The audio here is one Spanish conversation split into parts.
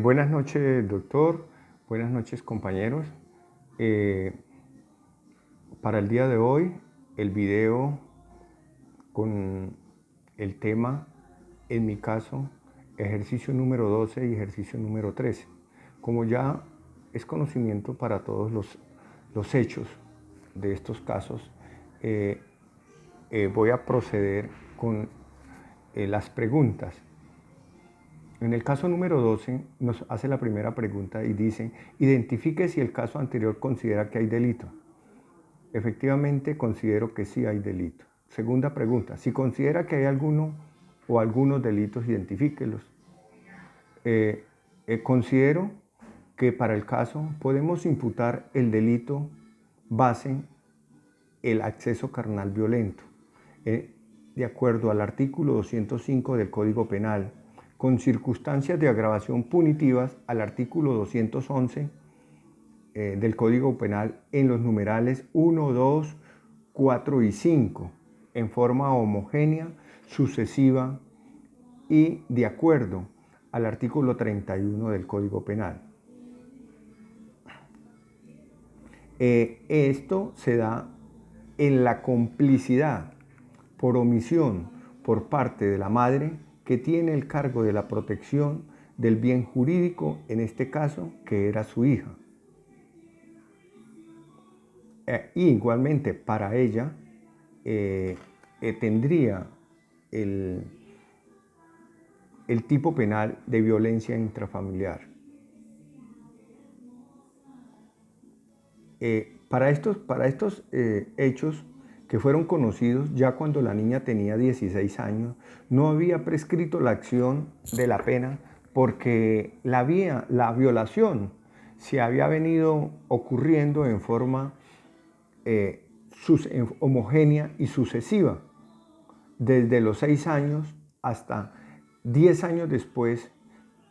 Buenas noches, doctor. Buenas noches, compañeros. Eh, para el día de hoy, el video con el tema, en mi caso, ejercicio número 12 y ejercicio número 13. Como ya es conocimiento para todos los hechos de estos casos, voy a proceder con las preguntas. En el caso número 12 nos hace la primera pregunta y dice, identifique si el caso anterior considera que hay delito. Efectivamente considero que sí hay delito. Segunda pregunta, si considera que hay alguno o algunos delitos, identifíquelos. Considero que para el caso podemos imputar el delito base, el acceso carnal violento, de acuerdo al artículo 205 del Código Penal, con circunstancias de agravación punitivas al artículo 211 del Código Penal en los numerales 1, 2, 4 y 5, en forma homogénea, sucesiva y de acuerdo al artículo 31 del Código Penal. Esto se da en la complicidad por omisión por parte de la madre que tiene el cargo de la protección del bien jurídico, en este caso, que era su hija. Y igualmente para ella tendría el tipo penal de violencia intrafamiliar. Para estos hechos que fueron conocidos ya cuando la niña tenía 16 años, no había prescrito la acción de la pena porque la violación se había venido ocurriendo en forma homogénea y sucesiva, desde los 6 años hasta 10 años después,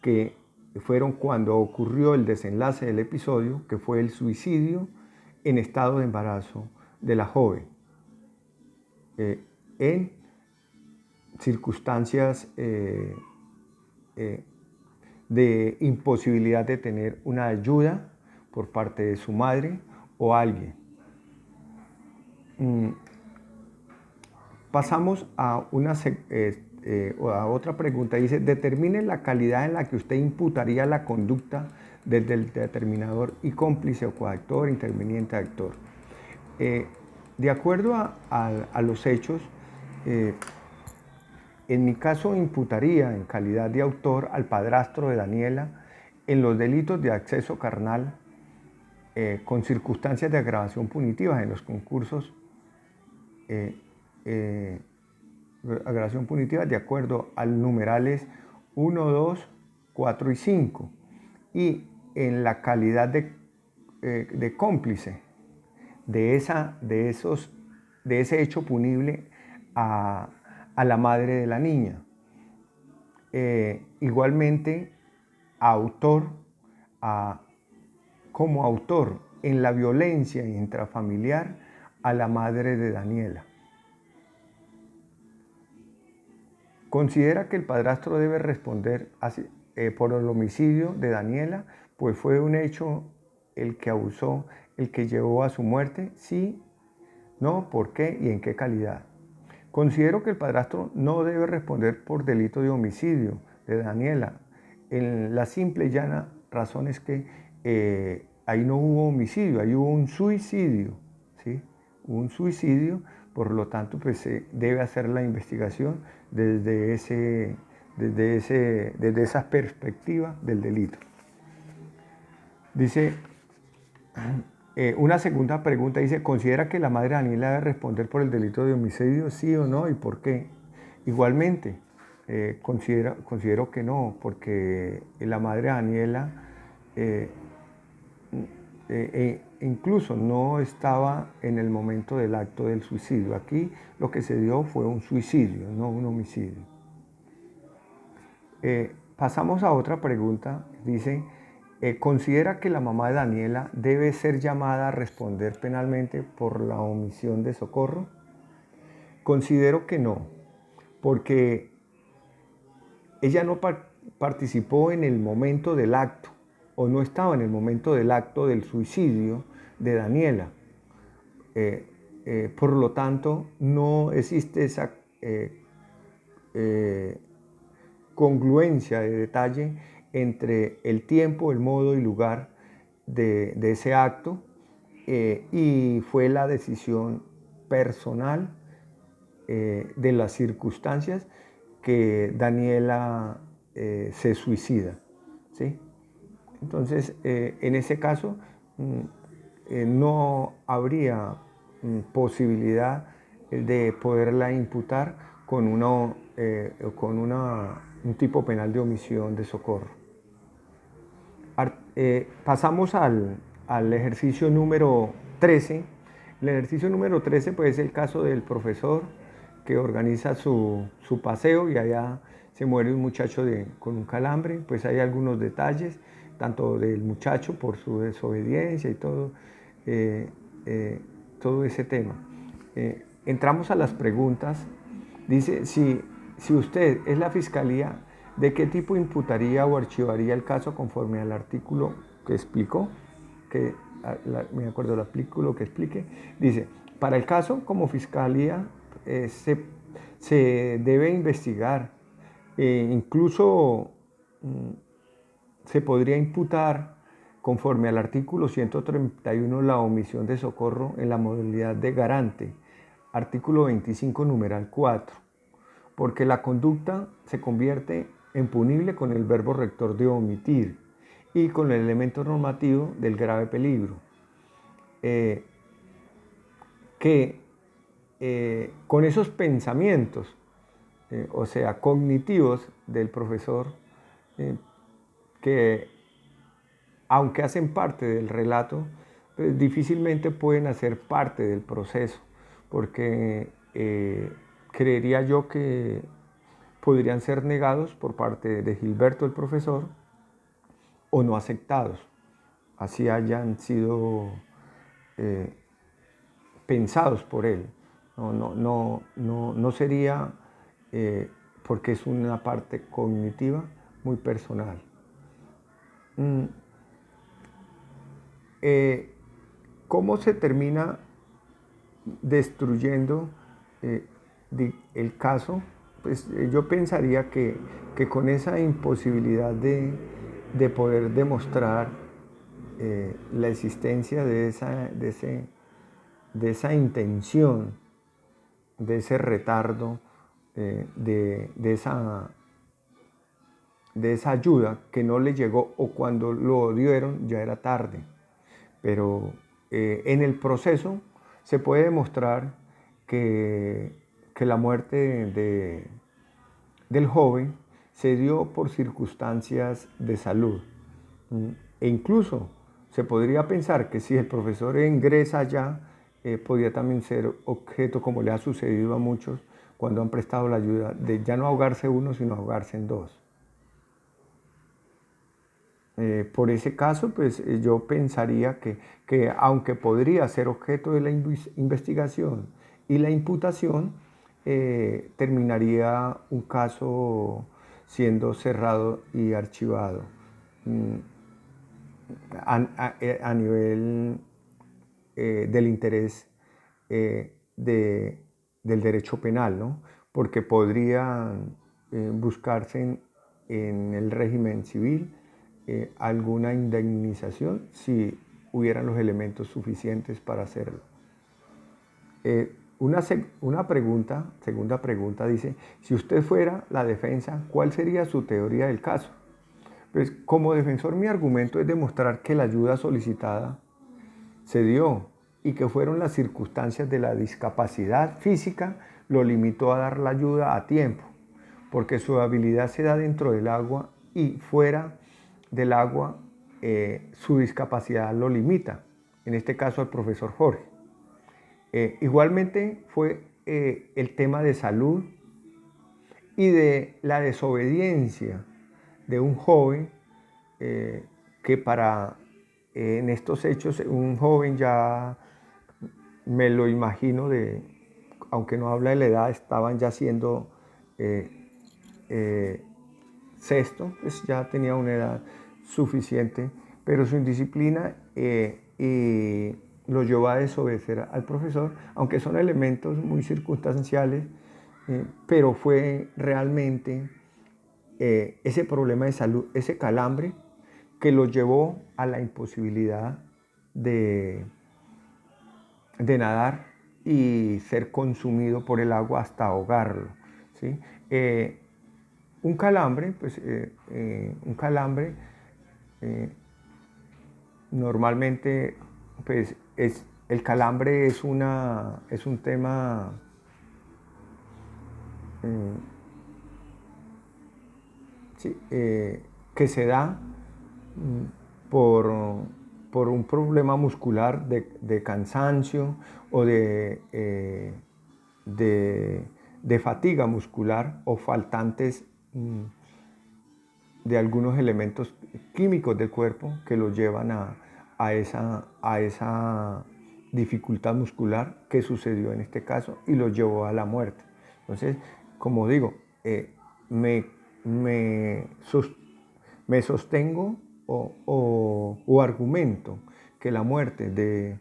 que fueron cuando ocurrió el desenlace del episodio, que fue el suicidio en estado de embarazo de la joven, en circunstancias de imposibilidad de tener una ayuda por parte de su madre o alguien. Pasamos a otra pregunta. Dice, determine la calidad en la que usted imputaría la conducta desde el determinador y cómplice o coactor, interviniente, actor. De acuerdo a los hechos, en mi caso imputaría en calidad de autor al padrastro de Daniela en los delitos de acceso carnal con circunstancias de agravación punitiva en los concursos agravación punitiva de acuerdo al numerales 1, 2, 4 y 5, y en la calidad de cómplice de ese hecho punible a la madre de la niña. Igualmente, como autor en la violencia intrafamiliar a la madre de Daniela. Considera que el padrastro debe responder por el homicidio de Daniela, pues fue un hecho el que abusó, el que llevó a su muerte. Sí, no, ¿por qué y en qué calidad? Considero que el padrastro no debe responder por delito de homicidio de Daniela. En la simple y llana razón es que ahí no hubo homicidio, ahí hubo un suicidio, ¿sí? Un suicidio, por lo tanto, pues se debe hacer la investigación desde esa perspectiva del delito. Dice, una segunda pregunta dice, ¿considera que la madre Daniela debe responder por el delito de homicidio, sí o no, y por qué? Igualmente, considero que no, porque la madre Daniela incluso no estaba en el momento del acto del suicidio. Aquí lo que se dio fue un suicidio, no un homicidio. Pasamos a otra pregunta. Dice, ¿considera que la mamá de Daniela debe ser llamada a responder penalmente por la omisión de socorro? Considero que no, porque ella participó en el momento del acto o no estaba en el momento del acto del suicidio de Daniela. Por lo tanto, no existe esa congruencia de detalle entre el tiempo, el modo y lugar de ese acto, y fue la decisión personal de las circunstancias que Daniela se suicida, ¿sí? Entonces, en ese caso, no habría posibilidad de poderla imputar con, un tipo penal de omisión de socorro. Pasamos al ejercicio número 13. El ejercicio número 13 pues, es el caso del profesor que organiza su paseo y allá se muere un muchacho con un calambre. Pues hay algunos detalles, tanto del muchacho por su desobediencia y todo ese tema. Entramos a las preguntas. Dice, si usted es la fiscalía, ¿de qué tipo imputaría o archivaría el caso conforme al artículo que explicó? Me acuerdo del artículo que explique. Dice, para el caso, como fiscalía, se debe investigar. Incluso se podría imputar, conforme al artículo 131, la omisión de socorro en la modalidad de garante. Artículo 25, numeral 4. Porque la conducta se convierte en punible con el verbo rector de omitir y con el elemento normativo del grave peligro. Con esos pensamientos, o sea, cognitivos del profesor, que aunque hacen parte del relato, pues difícilmente pueden hacer parte del proceso, porque creería yo que podrían ser negados por parte de Gilberto el profesor o no aceptados, así hayan sido pensados por él. No sería porque es una parte cognitiva muy personal. ¿Cómo se termina destruyendo el caso? Pues yo pensaría que con esa imposibilidad de poder demostrar la existencia de esa intención, de ese retardo, de esa ayuda que no le llegó, o cuando lo dieron ya era tarde. Pero en el proceso se puede demostrar que la muerte del joven se dio por circunstancias de salud. E incluso se podría pensar que si el profesor ingresa allá, podría también ser objeto, como le ha sucedido a muchos cuando han prestado la ayuda, de ya no ahogarse uno, sino ahogarse en dos. Por ese caso, pues yo pensaría que aunque podría ser objeto de la investigación y la imputación, terminaría un caso siendo cerrado y archivado a nivel del interés del derecho penal, ¿no? Porque podrían buscarse en el régimen civil alguna indemnización si hubieran los elementos suficientes para hacerlo. Una segunda pregunta dice, si usted fuera la defensa, ¿cuál sería su teoría del caso? Pues como defensor mi argumento es demostrar que la ayuda solicitada se dio y que fueron las circunstancias de la discapacidad física lo limitó a dar la ayuda a tiempo, porque su habilidad se da dentro del agua y fuera del agua su discapacidad lo limita, en este caso al profesor Jorge. Igualmente fue el tema de salud y de la desobediencia de un joven que en estos hechos, un joven ya me lo imagino aunque no habla de la edad, estaban ya siendo sexto, pues ya tenía una edad suficiente, pero su indisciplina lo llevó a desobedecer al profesor, aunque son elementos muy circunstanciales, pero fue realmente ese problema de salud, ese calambre, que lo llevó a la imposibilidad de nadar y ser consumido por el agua hasta ahogarlo, ¿sí? Un calambre, pues, normalmente, pues, el calambre es un tema eh, sí, que se da por, por un problema muscular de cansancio o de fatiga muscular o faltantes de algunos elementos químicos del cuerpo que los llevan a esa dificultad muscular que sucedió en este caso y los llevó a la muerte. Entonces, como digo, me, me, me sostengo o argumento que la muerte de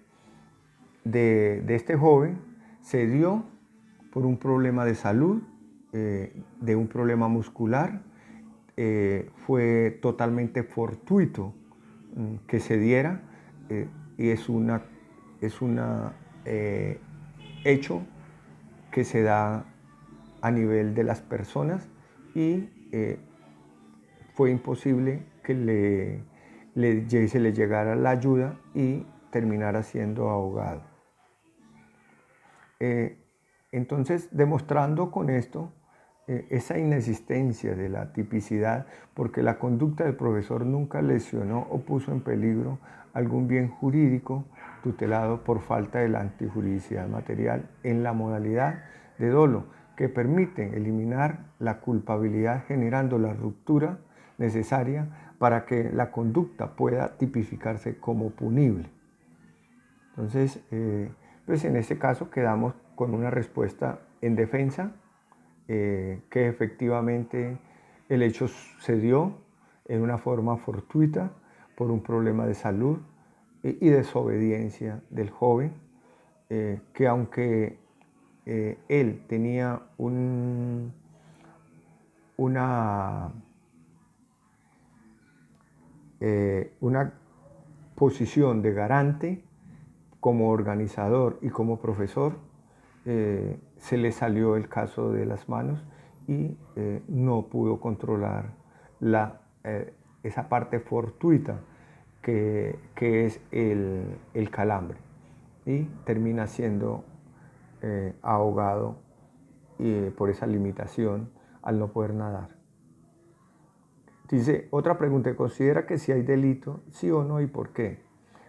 este joven se dio por un problema de salud, de un problema muscular. Fue totalmente fortuito que se diera, y es una hecho que se da a nivel de las personas, y fue imposible que se le llegara la ayuda y terminara siendo ahogado. Entonces, demostrando con esto esa inexistencia de la tipicidad, porque la conducta del profesor nunca lesionó o puso en peligro algún bien jurídico tutelado por falta de la antijuridicidad material en la modalidad de dolo, que permite eliminar la culpabilidad generando la ruptura necesaria para que la conducta pueda tipificarse como punible. Entonces, pues en este caso quedamos con una respuesta en defensa, que efectivamente el hecho se dio en una forma fortuita por un problema de salud y desobediencia del joven, que aunque él tenía una posición de garante como organizador y como profesor, se le salió el caso de las manos y no pudo controlar esa parte fortuita que es el calambre, y termina siendo ahogado por esa limitación al no poder nadar. Dice, otra pregunta: ¿considera que si hay delito, sí o no, y por qué?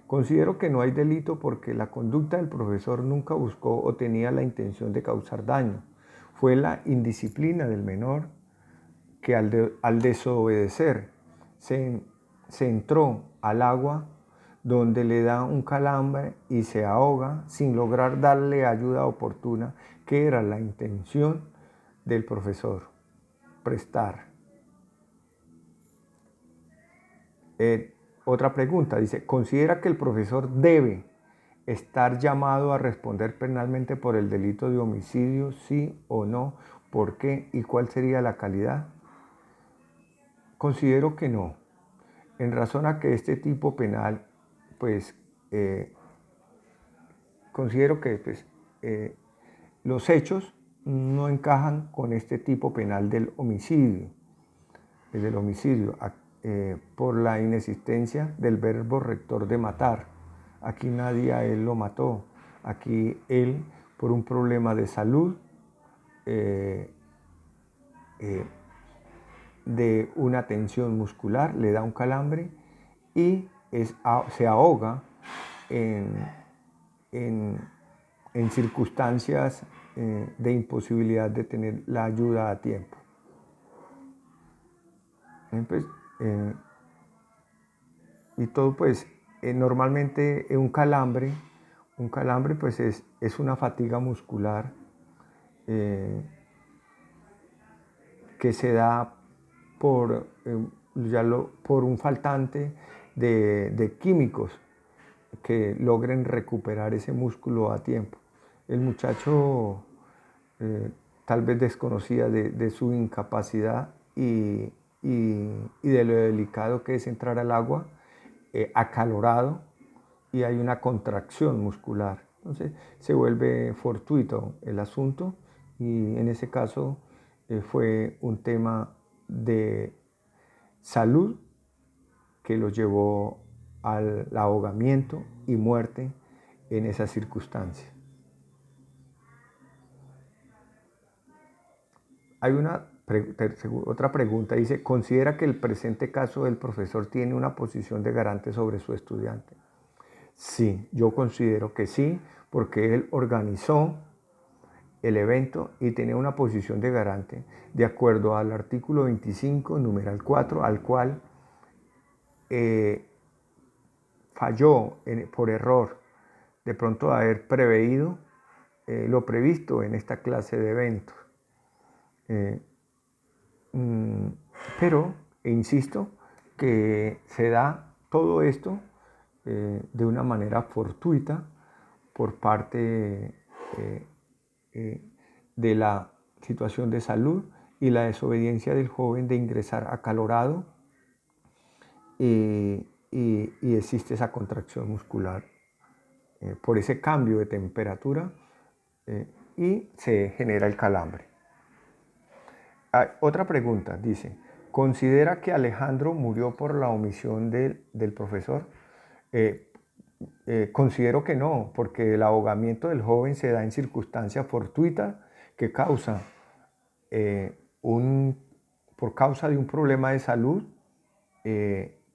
Considero que no hay delito porque la conducta del profesor nunca buscó o tenía la intención de causar daño. Fue la indisciplina del menor que al desobedecer se entró al agua, donde le da un calambre y se ahoga sin lograr darle ayuda oportuna, que era la intención del profesor, prestar. Otra pregunta, dice, ¿considera que el profesor debe estar llamado a responder penalmente por el delito de homicidio, sí o no? ¿Por qué? ¿Y cuál sería la calidad? Considero que no, en razón a que este tipo penal, pues, considero que pues, los hechos no encajan con este tipo penal del homicidio. Por la inexistencia del verbo rector de matar. Aquí nadie a él lo mató. Aquí él, por un problema de salud, de una tensión muscular, le da un calambre y se ahoga en circunstancias de imposibilidad de tener la ayuda a tiempo. Pues, y todo, pues, normalmente un calambre pues es una fatiga muscular que se da por un faltante de químicos que logren recuperar ese músculo a tiempo. El muchacho tal vez desconocía de su incapacidad y de lo delicado que es entrar al agua acalorado, y hay una contracción muscular. Entonces se vuelve fortuito el asunto, y en ese caso fue un tema de salud que los llevó al ahogamiento y muerte en esa circunstancia. Hay otra pregunta, dice: ¿considera que el presente caso del profesor tiene una posición de garante sobre su estudiante? Sí, yo considero que sí, porque él organizó el evento y tenía una posición de garante de acuerdo al artículo 25, numeral 4, al cual falló por error de pronto haber preveído lo previsto en esta clase de eventos. Pero, insisto, que se da todo esto de una manera fortuita por parte de la situación de salud y la desobediencia del joven de ingresar acalorado, y existe esa contracción muscular por ese cambio de temperatura y se genera el calambre. Otra pregunta dice: ¿considera que Alejandro murió por la omisión del profesor? Considero que no, porque el ahogamiento del joven se da en circunstancias fortuitas que causa por causa de un problema de salud,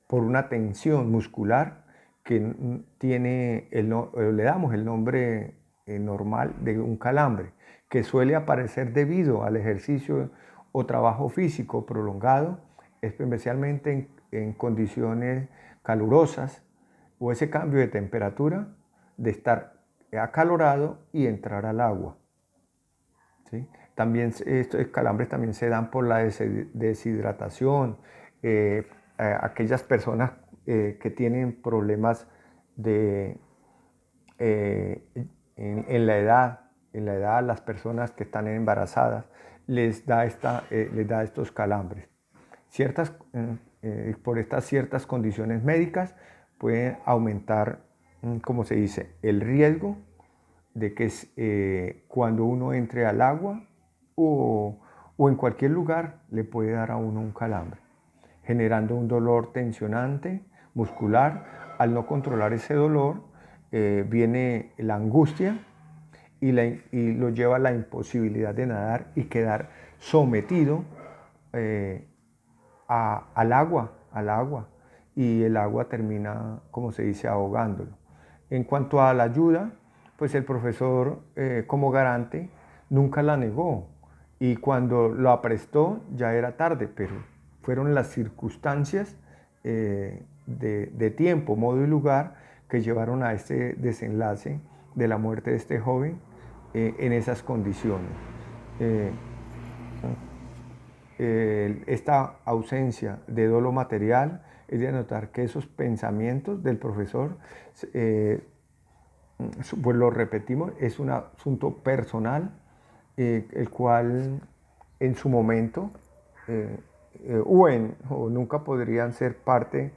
por una tensión muscular que tiene le damos el nombre normal de un calambre, que suele aparecer debido al ejercicio o trabajo físico prolongado, especialmente en condiciones calurosas, o ese cambio de temperatura de estar acalorado y entrar al agua. ¿Sí? También estos calambres también se dan por la deshidratación, aquellas personas que tienen problemas en la edad, las personas que están embarazadas, les da estos calambres. Por estas ciertas condiciones médicas pueden aumentar, como se dice, el riesgo de que cuando uno entre al agua o en cualquier lugar le puede dar a uno un calambre, generando un dolor tensionante muscular. Al no controlar ese dolor, viene la angustia y lo lleva a la imposibilidad de nadar y quedar sometido al agua, y el agua termina, como se dice, ahogándolo. En cuanto a la ayuda, pues el profesor como garante nunca la negó, y cuando la prestó ya era tarde, pero fueron las circunstancias de tiempo, modo y lugar que llevaron a este desenlace de la muerte de este joven en esas condiciones. Esta ausencia de dolo material es de notar que esos pensamientos del profesor, pues lo repetimos, es un asunto personal, el cual en su momento o nunca podrían ser parte.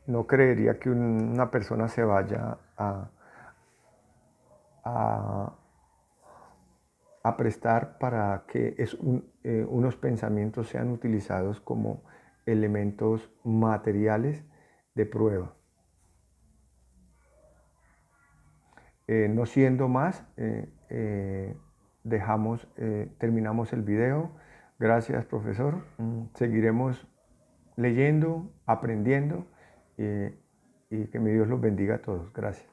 No creería que una persona se vaya a prestar para que unos pensamientos sean utilizados como elementos materiales de prueba. No siendo más, terminamos el video. Gracias, profesor. Seguiremos leyendo, aprendiendo, y que mi Dios los bendiga a todos. Gracias.